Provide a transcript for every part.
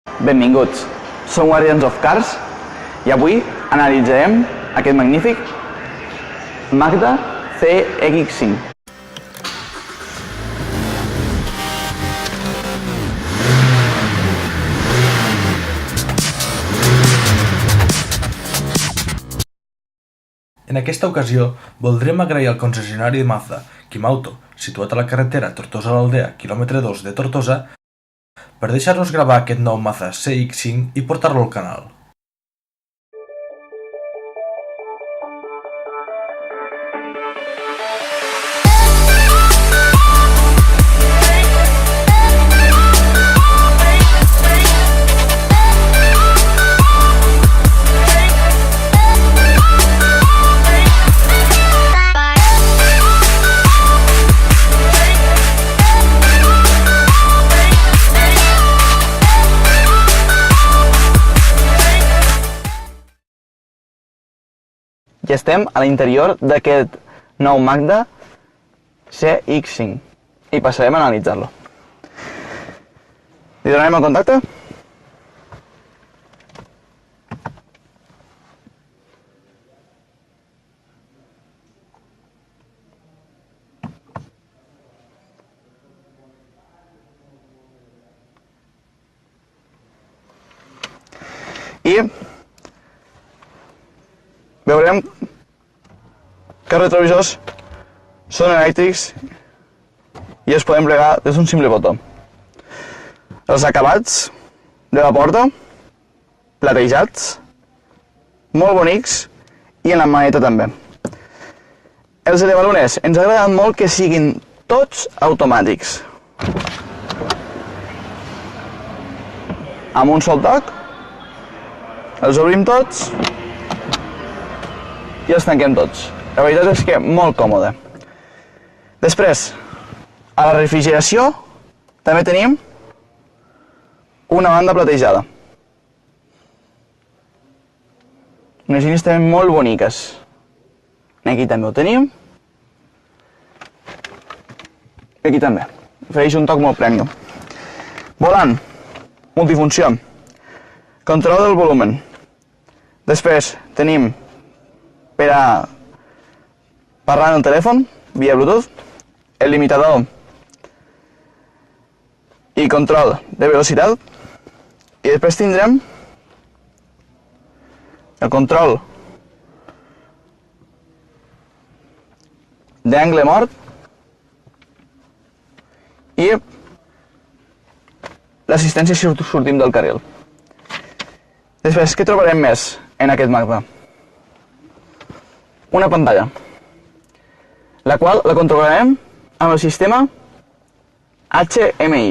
Benvinguts, som Guardians of Cars i avui analitzarem aquest magnífic Mazda CX-5. En aquesta ocasió, voldrem agrair al concessionari de Mazda, Quimauto, situat a la carretera Tortosa-l'Aldea, quilòmetre 2 de Tortosa, per deixar-nos gravar aquest nou Mazda CX-5 i portar-lo al canal. I estem a l'interior d'aquest nou Mazda CX-5 i passarem a analitzar-lo. Li donarem el contacte. I veurem que els retrovisors són elèctrics i es poden plegar des d'un simple botó. Els acabats de la porta, platejats, molt bonics, i en la maneta també. Els elevalunes ens ha agradat molt que siguin tots automàtics. Amb un sol toc, els obrim tots i els tanquem tots. La veritat és que molt còmode. Després, a la refrigeració també tenim una banda platejada. Unes línies també molt boniques. Aquí també ho tenim. I aquí també. Ofereix un toc molt premium. Volant, multifunció, control del volumen. Després tenim per a parlar en el telèfon via Bluetooth, el limitador i control de velocitat, i després tindrem el control d'angle mort i l'assistència si sortim del carril. Després, què trobarem més en aquest Mazda? Una pantalla, la qual la controlarem amb el sistema HMI.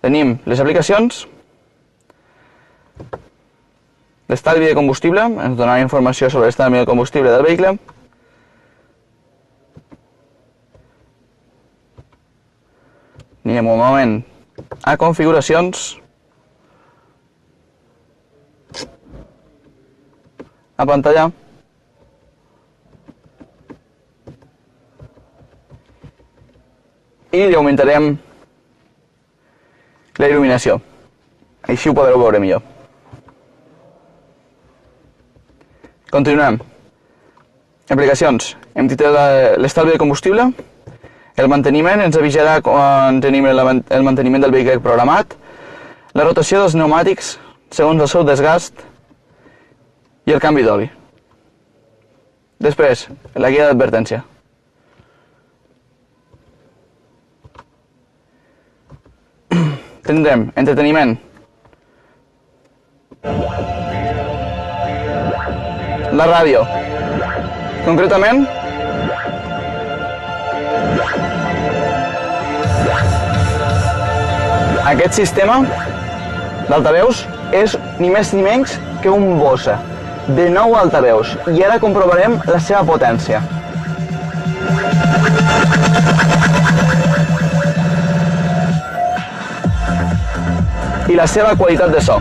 Tenim les aplicacions, l'estalvi de combustible, ens donarà informació sobre l'estalvi de combustible del vehicle. Anirem un moment a configuracions, a pantalla, i li augmentarem la il·luminació, així ho podreu veure millor. Continuem. Aplicacions. Hem dit l'estalvi de combustible. El manteniment ens avisarà quan tenim el manteniment del vehicle programat. La rotació dels pneumàtics segons el seu desgast i el canvi d'oli. Després, la guia d'advertència. Tindrem entreteniment, la ràdio, concretament aquest sistema d'altaveus és ni més ni menys que un Bose de 9 altaveus, i ara comprovarem la seva potència. i la seva qualitat de so.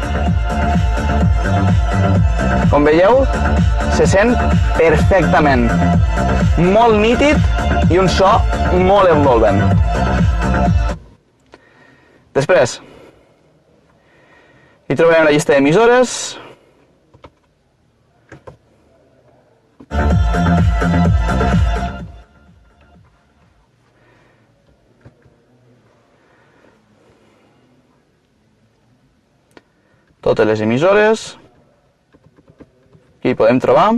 Com veieu, se sent perfectament, molt nítid i un so molt envolvent. Després, hi trobarem la llista d'emissores, totes les emissores que hi podem trobar.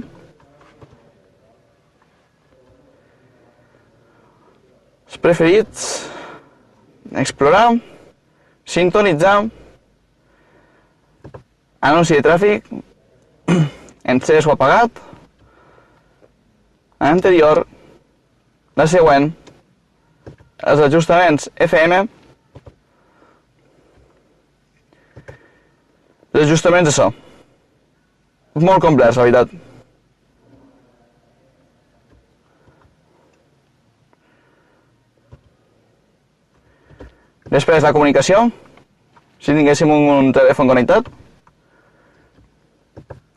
Els preferits, explorar, sintonitzar, anunci de tràfic, encès o apagat, anterior, la següent, els ajustaments FM, els ajustaments de so. Molt complex, la veritat. Després, la comunicació, si tinguéssim un telèfon connectat.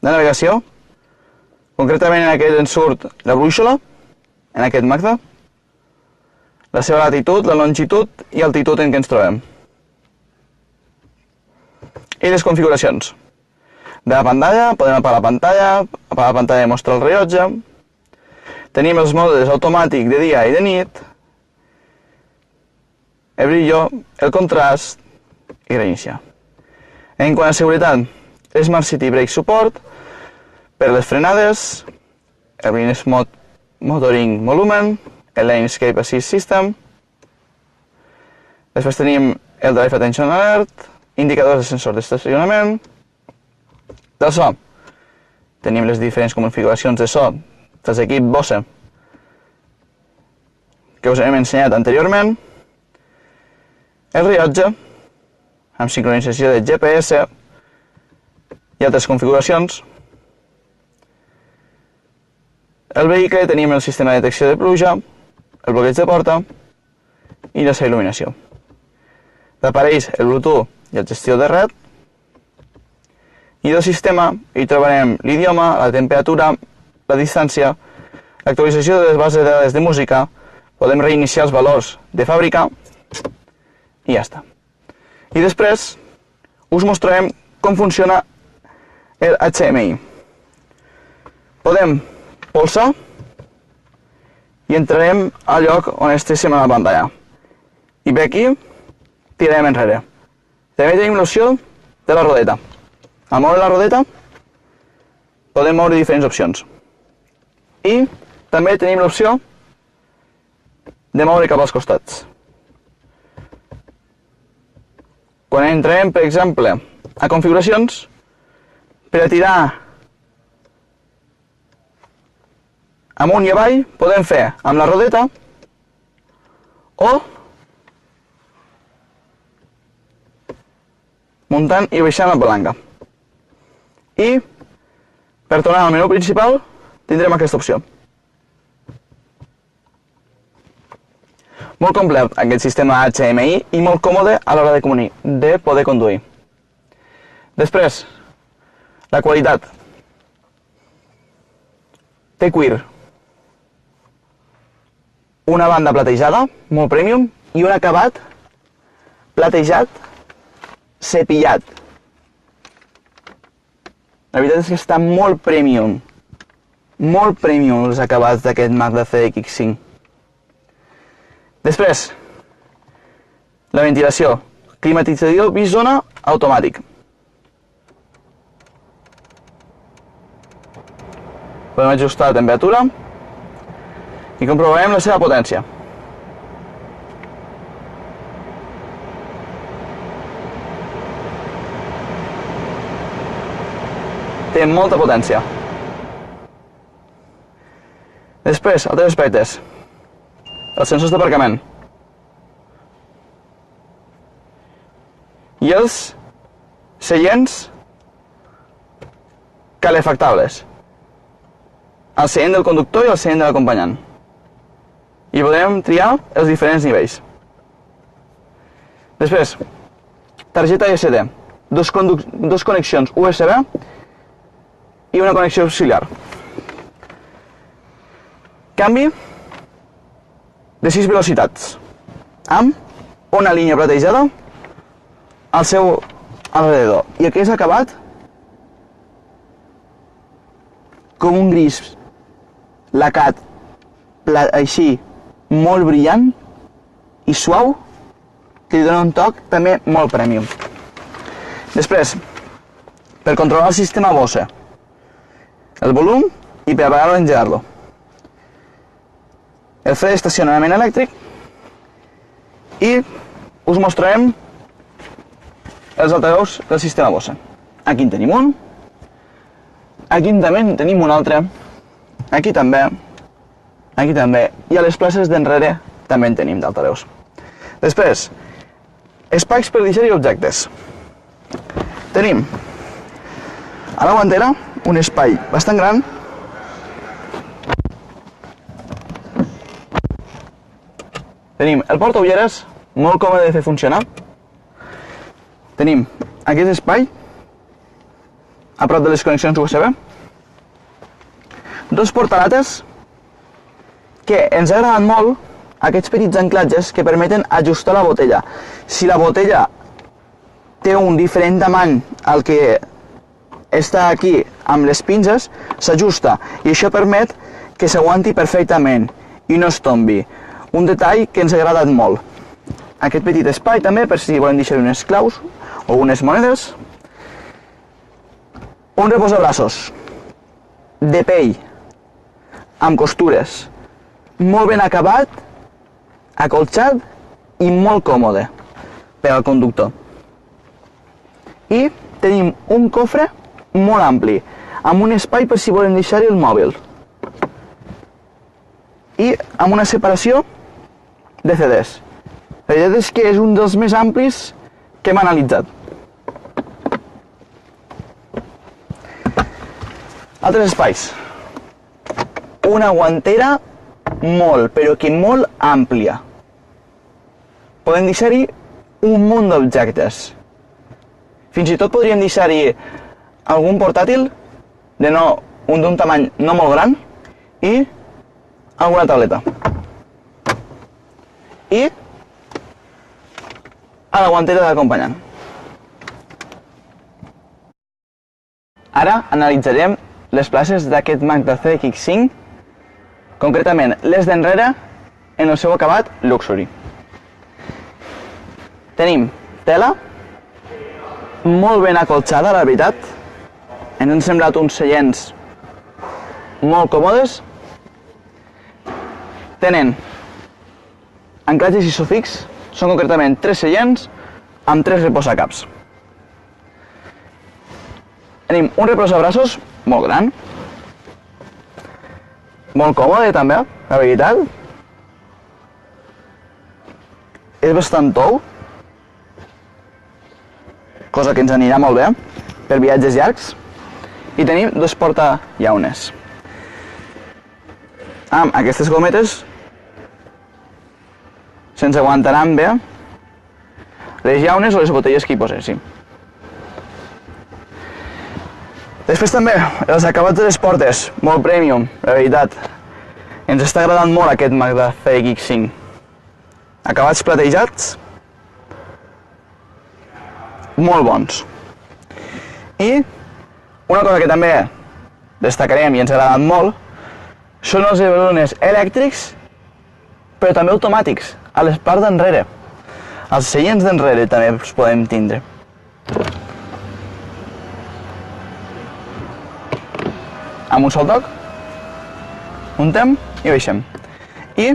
La navegació, concretament en aquest en surt la brúixola, en aquest Mazda, la seva latitud, la longitud i altitud en què ens trobem. I les configuracions. De la pantalla, podem apagar la pantalla i mostrar el rellotge. Tenim els modes automàtic de dia i de nit, el brillo, el contrast i reiniciar. En quant a seguretat, Smart City Brake Support per les frenades, el Blind Spot Motoring Volumen, el Lane Escape Assist System. Després tenim el Drive Attention Alert, indicadors de sensor d'estacionament. Del so, tenim les diferents configuracions de so dels equips Bose que us hem ensenyat anteriorment. El rellotge, amb sincronització de GPS i altres configuracions. El vehicle tenim el sistema de detecció de pluja, el bloqueig de porta i la seva il·luminació. D'aparells, el Bluetooth i el gestió de red. I del sistema hi trobarem l'idioma, la temperatura, la distància, l'actualització de les bases de dades de música, podem reiniciar els valors de fàbrica i ja està. I després us mostrarem com funciona el HMI. Podem polsar i entrarem al lloc on estéssim a la pantalla. I per aquí tirarem enrere. També tenim l'opció de la rodeta. Al moure la rodeta podem moure diferents opcions. I també tenim l'opció de moure cap als costats. Quan entrem, per exemple, a configuracions, per a tirar amunt i avall, podem fer amb la rodeta o muntant i baixant la palanca. I per tornar al menú principal tindrem aquesta opció. Molt complet aquest sistema HMI i molt còmode a l'hora de poder conduir. Després, la qualitat. Té cuir. Una banda platejada, molt premium, i un acabat platejat cepillat. La veritat és que està molt premium els acabats d'aquest Mazda CX-5. Després, la ventilació, climatitzador bisona automàtic. Podem ajustar la temperatura i comprovarem la seva potència. Té molta potència. Després, altres aspectes. Els sensors d'aparcament. I els seients calefactables. El seient del conductor i el seient de l'acompanyant. I podrem triar els diferents nivells. Després, targeta SD. dos connexions USB i una connexió auxiliar. Canvi de 6 velocitats, amb una línia platejada al seu alrededor. I aquí és acabat com un gris lacat, així, molt brillant i suau, que li dona un toc també molt premium. Després, per controlar el sistema Bose, el volum i per apagar-lo o engegar-lo. El fre d'estacionament elèctric i us mostrarem els altaveus del sistema Bose. Aquí en tenim un, aquí també en tenim un altre, aquí també, i a les places d'enrere també en tenim d'altaveus. Després, espais per deixar-hi objectes. Tenim a la guantera un espai bastant gran tenim el portaulleres, molt còmode de fer funcionar. Tenim aquest espai a prop de les connexions USB, dos portalates que ens ha agradat molt aquests petits anclatges que permeten ajustar la botella. Si la botella té un diferent tamany al que està aquí amb les pinces, s'ajusta i això permet que s'aguanti perfectament i no es tombi. Un detall que ens ha agradat molt. Aquest petit espai també per si volem deixar unes claus o unes monedes. Un reposabraços de pell amb costures, molt ben acabat, acolxat i molt còmode per al conductor. I tenim un cofre molt ampli, amb un espai per si volem deixar-hi el mòbil. I amb una separació de CDs. La veritat és que és un dels més amplis que hem analitzat. Altres espais. Una guantera molt, però que molt àmplia. Podem deixar-hi un munt d'objectes. Fins i tot podríem deixar-hi algun portàtil d'un tamany no molt gran i alguna tauleta. I a la guantera d'acompanyant. Ara analitzarem les places d'aquest Mac de CX5, concretament les d'enrere en el seu acabat Luxury. Tenim tela, molt ben acolxada, la veritat. Ens han semblat uns seients molt còmodes. Tenen anclatges isofix, són concretament 3 seients amb 3 reposacaps. Tenim un reposabraços molt gran, molt còmode també, la veritat. És bastant tou, cosa que ens anirà molt bé per viatges llargs. I tenim dos portallaunes. Amb aquestes gometes se'ns aguantaran bé les llaunes o les botelles que hi poséssim. Després també els acabats de les portes, molt premium, la veritat. Ens està agradant molt aquest Mac de CX5. Acabats platejats, molt bons. I una cosa que també destacarem i ens ha agradat molt són els ebrones elèctrics, però també automàtics, a les parts d'enrere. Els seients d'enrere també els podem tindre. Amb un sol toc, muntem i baixem. I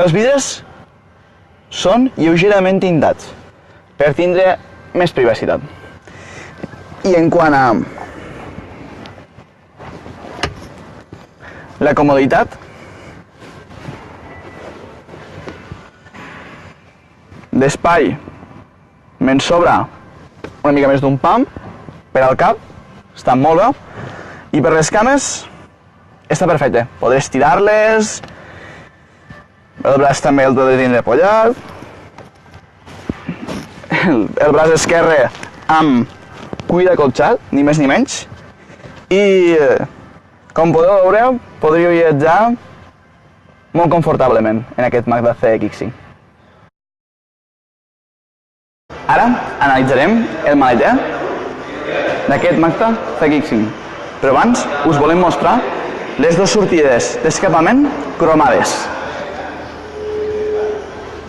els vidres són lleugerament tintats per tindre més privacitat. I en quant a la comoditat, d'espai me'n sobra una mica més d'un pam per al cap, està molt bé. I per les cames està perfecte, podré estirar-les, el braç també el podré tindre apollat, el braç esquerre amb cuida colxat, ni més ni menys. I, com podeu veure, podríeu viatjar molt confortablement en aquest Mazda CX-5. Ara analitzarem el maleter d'aquest Mazda CX-5, però abans us volem mostrar les dues sortides d'escapament cromades.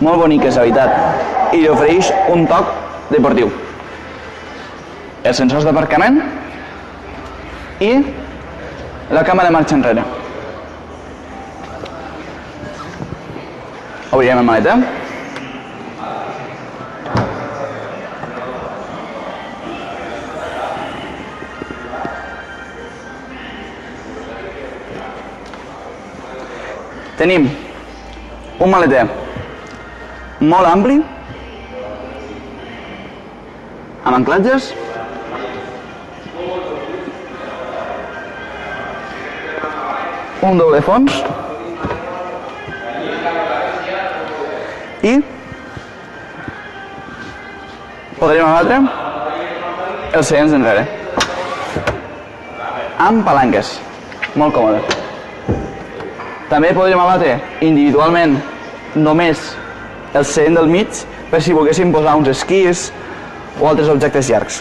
Molt boniques, la veritat, i li ofereix un toc deportiu. Els sensors d'aparcament i la càmera de marxa enrere. Obrirem el maleter. Tenim un maleter molt ampli, amb anclatges, un doble fons i podrem abatre els seients enrere amb palanques, molt còmode. També podríem abatre individualment només el seient del mig per si volguéssim posar uns esquís o altres objectes llargs.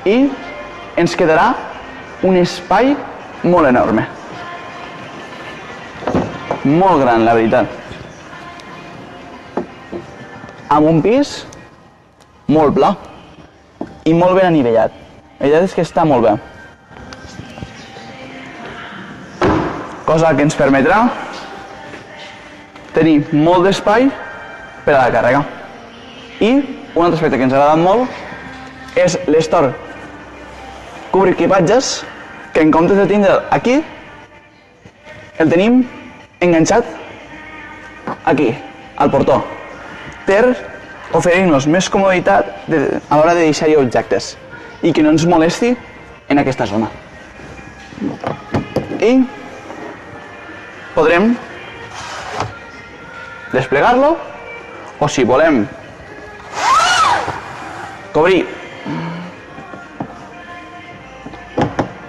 I ens quedarà un espai molt enorme. Molt gran, la veritat. Amb un pis molt pla i molt ben anivellat. La veritat és que està molt bé. Cosa que ens permetrà tenir molt d'espai per a la càrrega. I un altre aspecte que ens ha agradat molt és l'estor cobreequipatges, que en comptes de tindre'l aquí, el tenim enganxat aquí, al portó, per oferir-nos més comoditat a l'hora de deixar-hi objectes i que no ens molesti en aquesta zona. I podrem desplegar-lo, o si volem cobrir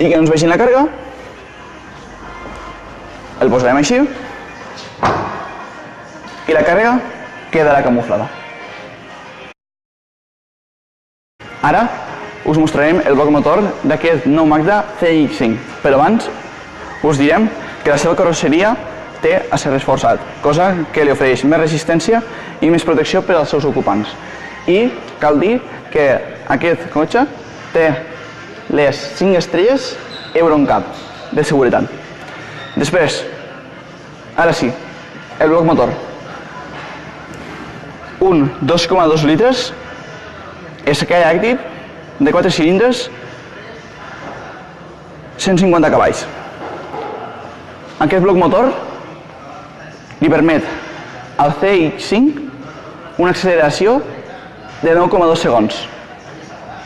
i que no ens vegin la càrrega, el posarem així i la càrrega quedarà camuflada. Ara us mostrarem el bloc motor d'aquest nou Mazda CX-5, però abans us direm que la seva carrosseria té acer reforçat, cosa que li ofereix més resistència i més protecció per als seus ocupants. I cal dir que aquest cotxe té les 5 estrelles Euro NCAP de seguretat. Després, ara sí, el bloc motor. Un 2,2 litres SKI Active de 4 cilindres, 150 cavalls. Aquest bloc motor li permet al CX-5 una acceleració de 9,2 segons,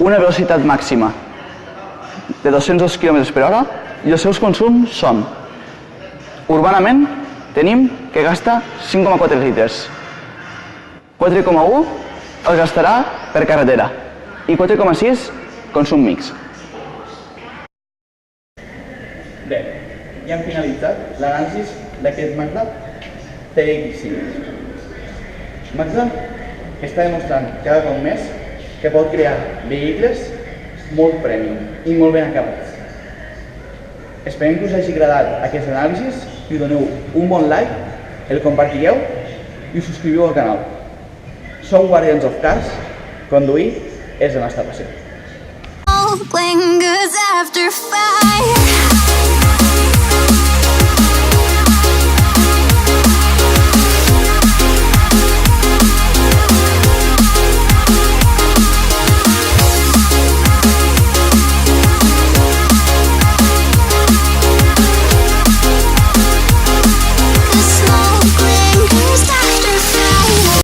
una velocitat màxima de 202 km/h i els seus consums són: urbanament tenim que gasta 5,4 litres, 4,1 el gastarà per carretera i 4,6 consum mix. Bé, ja hem finalitzat l'anàlisi d'aquest Mazda CX-5. Mazda està demostrant cada cop més que pot crear vehicles molt premium i molt ben acabats. Esperem que us hagi agradat aquest anàlisi i doneu un bon like, el compartireu i us subscriviu al canal. Som Guardians of Cars, conduir és la nostra passió. Lingers after 5